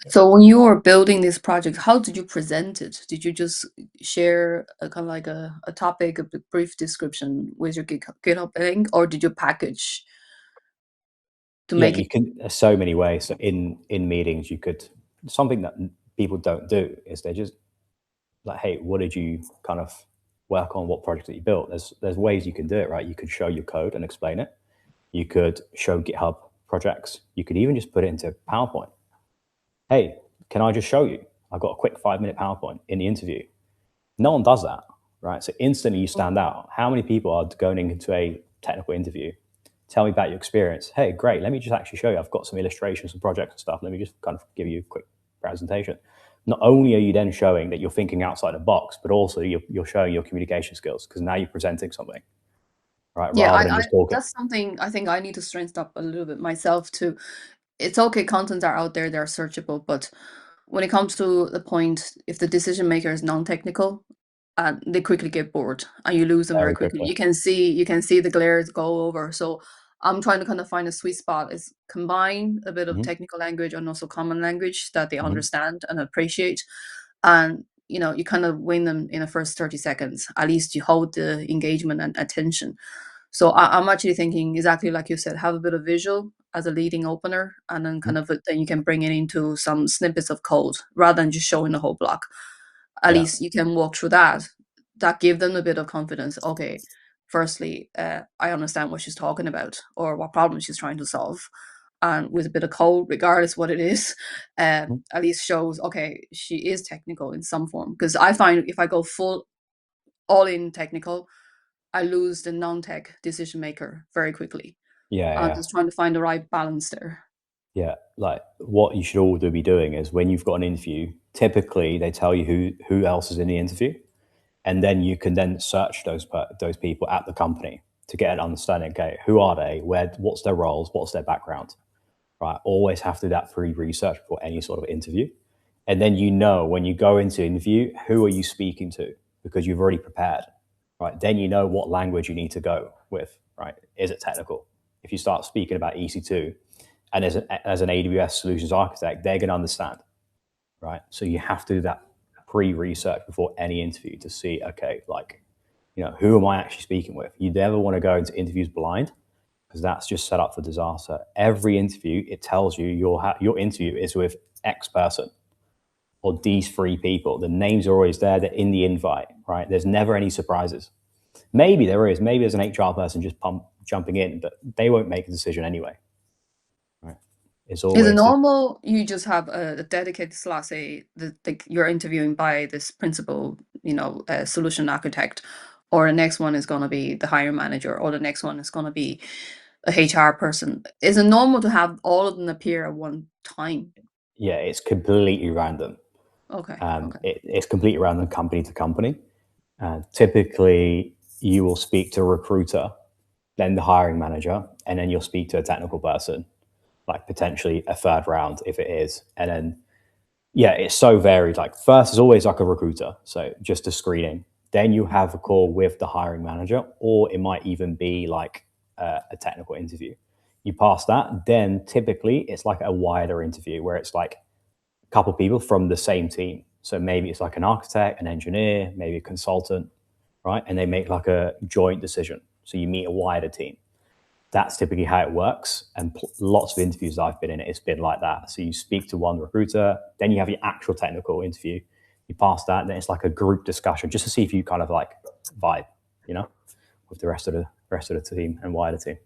So when you were building this project, how did you present it? Did you just share a kind of like a topic, a brief description with your GitHub link, or did you package to Yeah, make it? you can. There's so many ways. So in meetings, you could something that people don't do is they just like, hey, what did you kind of work on? What project that you built? There's ways you can do it, right? You could show your code and explain it. You could show GitHub projects. You could even just put it into PowerPoint. Hey, can I just show you? I've got a quick 5-minute PowerPoint in the interview. No one does that, right? So instantly you stand out. How many people are going into a technical interview? Tell me about your experience. Hey, great. Let me just actually show you. I've got some illustrations and projects and stuff. Let me just kind of give you a quick presentation. Not only are you then showing that you're thinking outside the box, but also you're showing your communication skills because now you're presenting something, right? Yeah, Rather than just talking. that's something I think I need to strengthen up a little bit myself too. It's okay, contents are out there, they're searchable, but when it comes to the point, if the decision maker is non-technical, they quickly get bored and you lose them very Very quickly. quickly. You can see the glares go over. So I'm trying to kind of find a sweet spot is combine a bit of Hmm. technical language and also common language that they Hmm. understand and appreciate. And you kind of win them in the first 30 seconds. At least you hold the engagement and attention. So I'm actually thinking exactly like you said, have a bit of visual as a leading opener, and then kind of then you can bring it into some snippets of code rather than just showing the whole block. At Yeah. least you can walk through that. That give them a bit of confidence. Okay, firstly, I understand what she's talking about or what problem she's trying to solve. And with a bit of code, regardless what it is, Mhm. at least shows okay she is technical in some form. Because I find if I go full all in technical, I lose the non-tech decision maker very quickly. Yeah. I'm Yeah. just trying to find the right balance there. Yeah, like what you should all do be doing is when you've got an interview, typically they tell you who else is in the interview, and then you can then search those people at the company to get an understanding. Okay, who are they? What's their roles? What's their background? Right. Always have to do that pre-research before any sort of interview, and then when you go into interview, who are you speaking to because you've already prepared. Right. Then you know what language you need to go with. Right. Is it technical? If you start speaking about EC2 and as an AWS solutions architect, they're going to understand, right? So you have to do that pre-research before any interview to see, okay, like, who am I actually speaking with? You never want to go into interviews blind because that's just set up for disaster. Every interview, it tells you your interview is with X person or these three people. The names are always there. They're in the invite, right? There's never any surprises. Maybe there is. Maybe there's an HR person just jumping in, but they won't make a decision anyway. Right? It's Is it always just. normal you just have a dedicated slot, say you're interviewing by this principal, solution architect, or the next one is going to be the hiring manager, or the next one is going to be a HR person. Is it normal to have all of them appear at one time? Yeah, it's completely random. Okay, okay. It's completely random company to company. Typically, you will speak to a recruiter, then the hiring manager, and then you'll speak to a technical person, like potentially a third round if it is. And then, yeah, it's so varied. Like, first is always like a recruiter, so just a screening. Then you have a call with the hiring manager, or it might even be like a technical interview. You pass that, then typically it's like a wider interview where it's like couple people from the same team. So maybe it's like an architect, an engineer, maybe a consultant, right? And they make like a joint decision. So you meet a wider team. That's typically how it works. And lots of interviews I've been in, it's been like that. So you speak to one recruiter, then you have your actual technical interview. You pass that, and then it's like a group discussion just to see if you kind of like vibe, with the rest of the team and wider team.